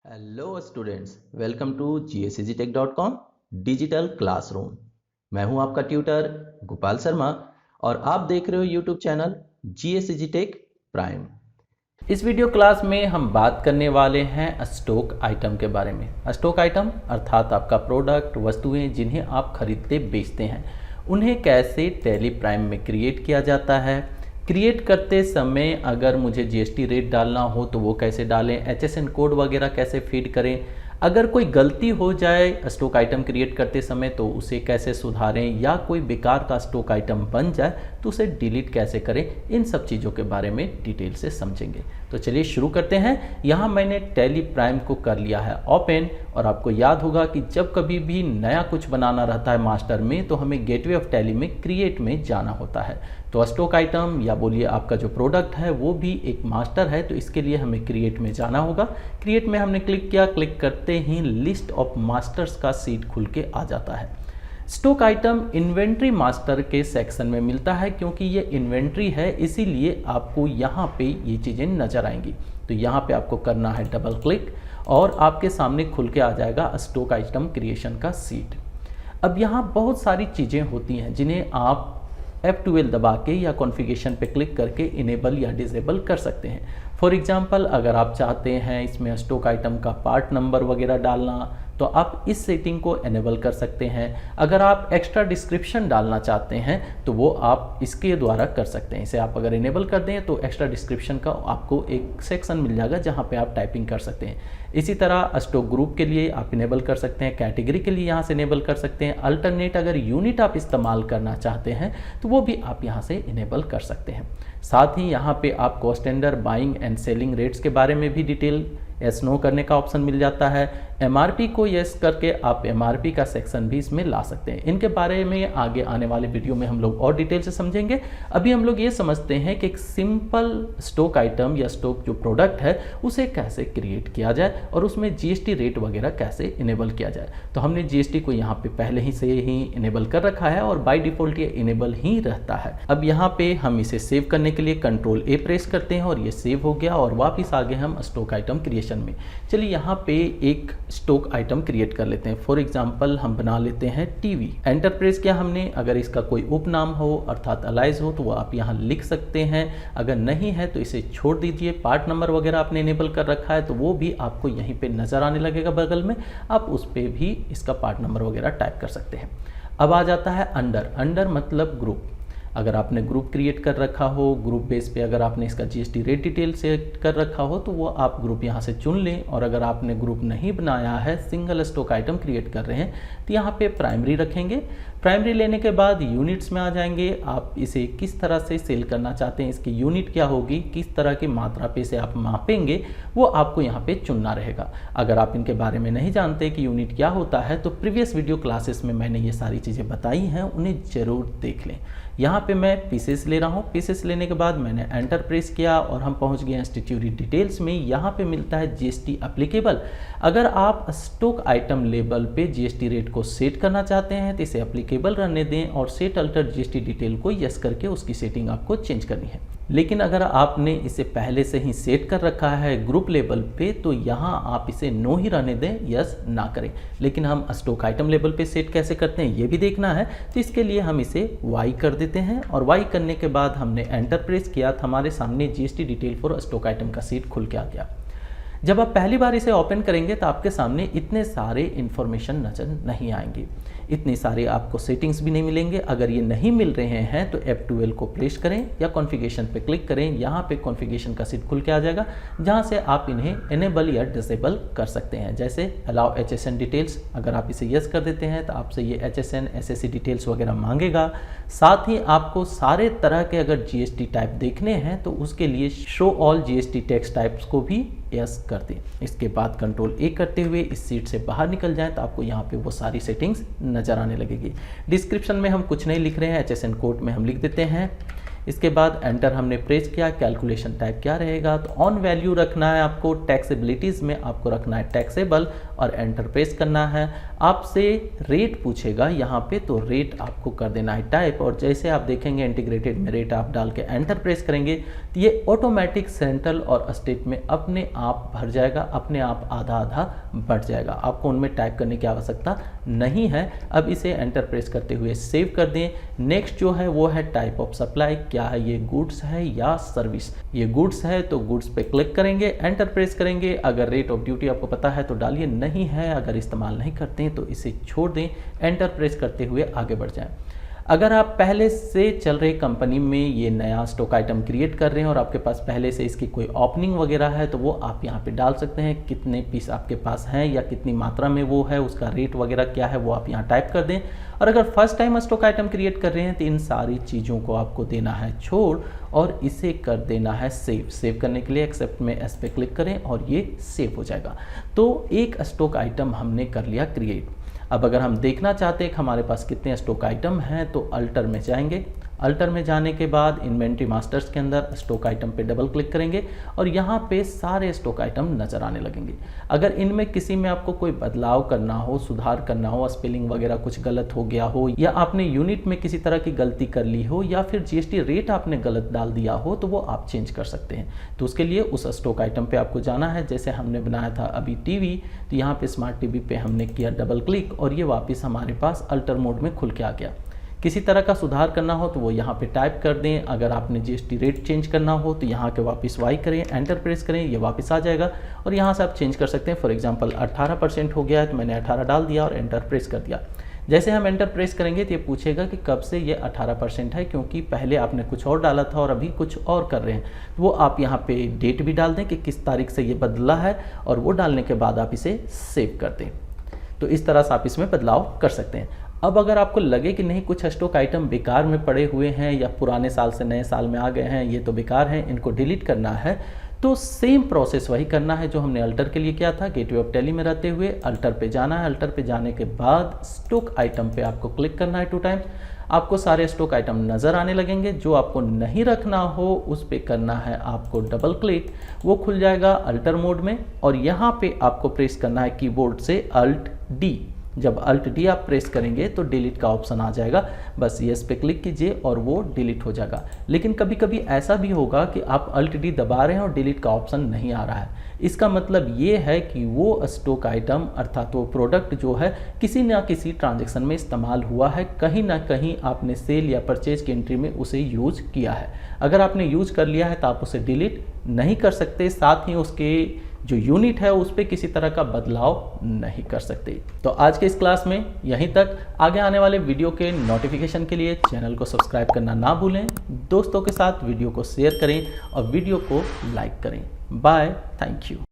Hello students, welcome to GSEasyTech.com digital classroom. मैं हूं आपका ट्यूटर गोपाल शर्मा और आप देख रहे हो यूट्यूब चैनल GSEasyTech प्राइम। इस वीडियो क्लास में हम बात करने वाले हैं स्टॉक आइटम के बारे में। स्टॉक आइटम अर्थात आपका प्रोडक्ट, वस्तुएं जिन्हें आप खरीदते बेचते हैं, उन्हें कैसे टैली प्राइम में क्रिएट किया जाता है। क्रिएट करते समय अगर मुझे जीएसटी रेट डालना हो तो वो कैसे डालें, HSN कोड वगैरह कैसे फीड करें, अगर कोई गलती हो जाए स्टॉक आइटम क्रिएट करते समय तो उसे कैसे सुधारें, या कोई बेकार का स्टॉक आइटम बन जाए तो उसे डिलीट कैसे करें, इन सब चीज़ों के बारे में डिटेल से समझेंगे। तो चलिए शुरू करते हैं। यहाँ मैंने टैली प्राइम को कर लिया है ओपन, और आपको याद होगा कि जब कभी भी नया कुछ बनाना रहता है मास्टर में तो हमें गेटवे ऑफ टैली में क्रिएट में जाना होता है। तो स्टॉक आइटम या बोलिए आपका जो प्रोडक्ट है वो भी एक मास्टर है, तो इसके लिए हमें क्रिएट में जाना होगा। क्रिएट में हमने क्लिक किया, क्लिक करते ही लिस्ट ऑफ मास्टर्स का सीट खुल के आ जाता है। स्टॉक आइटम इन्वेंट्री मास्टर के सेक्शन में मिलता है, क्योंकि ये इन्वेंट्री है इसीलिए आपको यहाँ पे ये चीज़ें नजर आएंगी। तो यहाँ पे आपको करना है डबल क्लिक और आपके सामने खुल के आ जाएगा स्टॉक आइटम क्रिएशन का सीट। अब यहाँ बहुत सारी चीज़ें होती हैं जिन्हें आप F12 दबा के या कॉन्फ़िगरेशन पे क्लिक करके इनेबल या डिसेबल कर सकते हैं। फॉर एग्जांपल अगर आप चाहते हैं इसमें स्टॉक आइटम का पार्ट नंबर वगैरह डालना तो आप इस सेटिंग को इनेबल कर सकते हैं। अगर आप एक्स्ट्रा डिस्क्रिप्शन डालना चाहते हैं तो वो आप इसके द्वारा कर सकते हैं। इसे आप अगर इनेबल कर दें तो एक्स्ट्रा डिस्क्रिप्शन का आपको एक सेक्शन मिल जाएगा जहाँ पे आप टाइपिंग कर सकते हैं। इसी तरह स्टॉक ग्रुप के लिए आप इनेबल कर सकते हैं, कैटेगरी के लिए यहाँ से इनेबल कर सकते हैं। अल्टरनेट अगर यूनिट आप इस्तेमाल करना चाहते हैं तो वो भी आप यहाँ से इनेबल कर सकते हैं। साथ ही यहाँ पे आप कॉस्ट एंडर, बाइंग एंड सेलिंग रेट्स के बारे में भी डिटेल यस नो करने का ऑप्शन मिल जाता है। MRP को यस करके आप MRP का सेक्शन भी इसमें ला सकते हैं। इनके बारे में आगे आने वाले वीडियो में हम लोग और डिटेल से समझेंगे। अभी हम लोग ये समझते हैं कि एक सिंपल स्टॉक आइटम या स्टॉक जो प्रोडक्ट है उसे कैसे क्रिएट किया जाए और उसमें GST रेट वगैरह कैसे इनेबल किया जाए। तो हमने GST को यहाँ पे पहले ही से ही इनेबल कर रखा है और बाय डिफॉल्ट ये इनेबल ही रहता है। अब यहाँ पे हम इसे सेव करने के लिए Ctrl A प्रेस करते हैं और ये सेव हो गया और वापिस आ गए हम स्टॉक आइटम क्रिएशन में। चलिए यहाँ पे एक स्टॉक आइटम क्रिएट कर लेते हैं। फॉर एग्जांपल हम बना लेते हैं टीवी। एंटर प्रेस किया हमने। अगर इसका कोई उपनाम हो अर्थात अलाइज हो तो वो आप यहाँ लिख सकते हैं, अगर नहीं है तो इसे छोड़ दीजिए। पार्ट नंबर वगैरह आपने इनेबल कर रखा है तो वो भी आपको यहीं पे नजर आने लगेगा बगल में, आप उस पर भी इसका पार्ट नंबर वगैरह टाइप कर सकते हैं। अब आ जाता है अंडर। अंडर मतलब ग्रुप। अगर आपने ग्रुप क्रिएट कर रखा हो, ग्रुप बेस पे अगर आपने इसका GST रेट डिटेल सेट कर रखा हो तो वो आप ग्रुप यहाँ से चुन लें। और अगर आपने ग्रुप नहीं बनाया है, सिंगल स्टॉक आइटम क्रिएट कर रहे हैं तो यहाँ पे प्राइमरी रखेंगे। प्राइमरी लेने के बाद यूनिट्स में आ जाएंगे। आप इसे किस तरह से सेल करना चाहते हैं, इसकी यूनिट क्या होगी, किस तरह की मात्रा पे से आप मापेंगे, वो आपको यहाँ पे चुनना रहेगा। अगर आप इनके बारे में नहीं जानते कि यूनिट क्या होता है तो प्रीवियस वीडियो क्लासेस में मैंने ये सारी चीज़ें बताई हैं, उन्हें ज़रूर देख लें। यहाँ पे मैं पीसेस ले रहा हूँ। पीसेस लेने के बाद मैंने एंटर प्रेस किया और हम पहुँच गए स्टैट्यूटरी डिटेल्स में। यहाँ पे मिलता है GST एप्लीकेबल। अगर आप स्टॉक आइटम लेबल पे GST रेट को सेट करना चाहते हैं तो इसे एप्लीकेबल रहने दें और सेट अल्टर GST डिटेल को यस करके उसकी सेटिंग आपको चेंज करनी है। लेकिन अगर आपने इसे पहले से ही सेट कर रखा है ग्रुप लेवल पे तो यहाँ आप इसे नो ही रहने दें, यस ना करें। लेकिन हम स्टॉक आइटम लेवल पे सेट कैसे करते हैं ये भी देखना है, तो इसके लिए हम इसे वाई कर देते हैं और वाई करने के बाद हमने एंटर प्रेस किया तो हमारे सामने GST detail for stock item का सीट खुल के आ गया। जब आप पहली बार इसे ओपन करेंगे तो आपके सामने इतने सारे इंफॉर्मेशन नजर नहीं आएंगे, इतने सारे आपको सेटिंग्स भी नहीं मिलेंगे। अगर ये नहीं मिल रहे हैं तो F12 को प्रेस करें या कॉन्फ़िगरेशन पे क्लिक करें। यहाँ पे कॉन्फ़िगरेशन का सीट खुल के आ जाएगा जहाँ से आप इन्हें इनेबल या डिसेबल कर सकते हैं। जैसे अलाउ HSN डिटेल्स, अगर आप इसे यस कर देते हैं तो आपसे ये HSN SSC डिटेल्स वगैरह मांगेगा। साथ ही आपको सारे तरह के अगर GST टाइप देखने हैं तो उसके लिए show all GST tax types को भी यस कर दें। इसके बाद Ctrl A करते हुए इस सीट से बाहर निकल जाएं तो आपको यहाँ पे वो सारी सेटिंग्स नजर आने लगेगी। डिस्क्रिप्शन में हम कुछ नहीं लिख रहे हैं, HSN कोड में हम लिख देते हैं। इसके बाद एंटर हमने प्रेस किया। कैलकुलेशन टाइप क्या रहेगा तो ऑन वैल्यू रखना है आपको। टैक्सेबिलिटीज़ में आपको रखना है टैक्सेबल और एंटर प्रेस करना है। आपसे रेट पूछेगा यहाँ पे, तो रेट आपको कर देना है टाइप, और जैसे आप देखेंगे इंटीग्रेटेड में रेट आप डाल के एंटर प्रेस करेंगे तो ये ऑटोमेटिक सेंट्रल और स्टेट में अपने आप भर जाएगा, अपने आप आधा आधा बढ़ जाएगा, आपको उनमें टाइप करने की आवश्यकता नहीं है। अब इसे एंटर प्रेस करते हुए सेव कर दें। नेक्स्ट जो है वो है टाइप ऑफ सप्लाई, क्या है ये, गुड्स है या सर्विस। ये गुड्स है तो गुड्स पे क्लिक करेंगे, एंटर प्रेस करेंगे। अगर रेट ऑफ ड्यूटी आपको पता है तो डालिए, नहीं है अगर इस्तेमाल नहीं करते हैं तो इसे छोड़ दें, एंटर प्रेस करते हुए आगे बढ़ जाएं। अगर आप पहले से चल रही कंपनी में ये नया स्टॉक आइटम क्रिएट कर रहे हैं और आपके पास पहले से इसकी कोई ओपनिंग वगैरह है तो वो आप यहाँ पे डाल सकते हैं, कितने पीस आपके पास हैं या कितनी मात्रा में वो है, उसका रेट वगैरह क्या है वो आप यहाँ टाइप कर दें। और अगर first time stock item create कर रहे हैं तो इन सारी चीज़ों को आपको देना है छोड़ और इसे कर देना है सेव। सेव करने के लिए एक्सेप्ट में एस पे क्लिक करें और ये सेव हो जाएगा। तो एक स्टॉक आइटम हमने कर लिया क्रिएट। अब अगर हम देखना चाहते हैं कि हमारे पास कितने स्टॉक आइटम हैं तो अल्टर में जाएंगे। अल्टर में जाने के बाद इन्वेंट्री मास्टर्स के अंदर स्टॉक आइटम पे डबल क्लिक करेंगे और यहाँ पे सारे स्टॉक आइटम नज़र आने लगेंगे। अगर इनमें किसी में आपको कोई बदलाव करना हो, सुधार करना हो, स्पेलिंग वगैरह कुछ गलत हो गया हो या आपने यूनिट में किसी तरह की गलती कर ली हो या फिर जीएसटी रेट आपने गलत डाल दिया हो तो वो आप चेंज कर सकते हैं। तो उसके लिए उस स्टॉक आइटम पे आपको जाना है। जैसे हमने बनाया था अभी टीवी, तो यहाँ पे स्मार्ट टीवी पे हमने किया डबल क्लिक और ये वापस हमारे पास अल्टर मोड में खुल के आ गया। किसी तरह का सुधार करना हो तो वो यहाँ पे टाइप कर दें। अगर आपने जीएसटी रेट चेंज करना हो तो यहाँ के वापस वाई करें, एंटर प्रेस करें, ये वापस आ जाएगा और यहाँ से आप चेंज कर सकते हैं। फॉर एग्जांपल 18% हो गया है तो मैंने 18 डाल दिया और एंटर प्रेस कर दिया। जैसे हम एंटर प्रेस करेंगे तो ये पूछेगा कि कब से ये 18% है, क्योंकि पहले आपने कुछ और डाला था और अभी कुछ और कर रहे हैं। तो वो आप यहाँ पे डेट भी डाल दें कि किस तारीख से ये बदला है और वो डालने के बाद आप इसे सेव कर दें। तो इस तरह से आप इसमें बदलाव कर सकते हैं। अब अगर आपको लगे कि नहीं कुछ स्टॉक आइटम बेकार में पड़े हुए हैं या पुराने साल से नए साल में आ गए हैं, ये तो बेकार हैं, इनको डिलीट करना है, तो सेम प्रोसेस वही करना है जो हमने अल्टर के लिए किया था। गेटवे ऑफ टैली में रहते हुए अल्टर पे जाना है। अल्टर पे जाने के बाद स्टॉक आइटम पे आपको क्लिक करना है 2 टाइम्स। आपको सारे स्टॉक आइटम नज़र आने लगेंगे। जो आपको नहीं रखना हो उस पे करना है आपको डबल क्लिक, वो खुल जाएगा अल्टर मोड में और यहाँ पे आपको प्रेस करना है कीबोर्ड से अल्ट डी। जब अल्ट डी आप प्रेस करेंगे तो डिलीट का ऑप्शन आ जाएगा, बस येस पे क्लिक कीजिए और वो डिलीट हो जाएगा। लेकिन कभी कभी ऐसा भी होगा कि आप अल्ट डी दबा रहे हैं और डिलीट का ऑप्शन नहीं आ रहा है। इसका मतलब ये है कि वो स्टॉक आइटम अर्थात वो प्रोडक्ट जो है किसी ना किसी ट्रांजैक्शन में इस्तेमाल हुआ है, कहीं ना कहीं आपने सेल या परचेज की एंट्री में उसे यूज किया है। अगर आपने यूज कर लिया है तो आप उसे डिलीट नहीं कर सकते, साथ ही उसके जो यूनिट है उस पर किसी तरह का बदलाव नहीं कर सकते। तो आज के इस क्लास में यहीं तक। आगे आने वाले वीडियो के नोटिफिकेशन के लिए चैनल को सब्सक्राइब करना ना भूलें, दोस्तों के साथ वीडियो को शेयर करें और वीडियो को लाइक करें। Bye, thank you.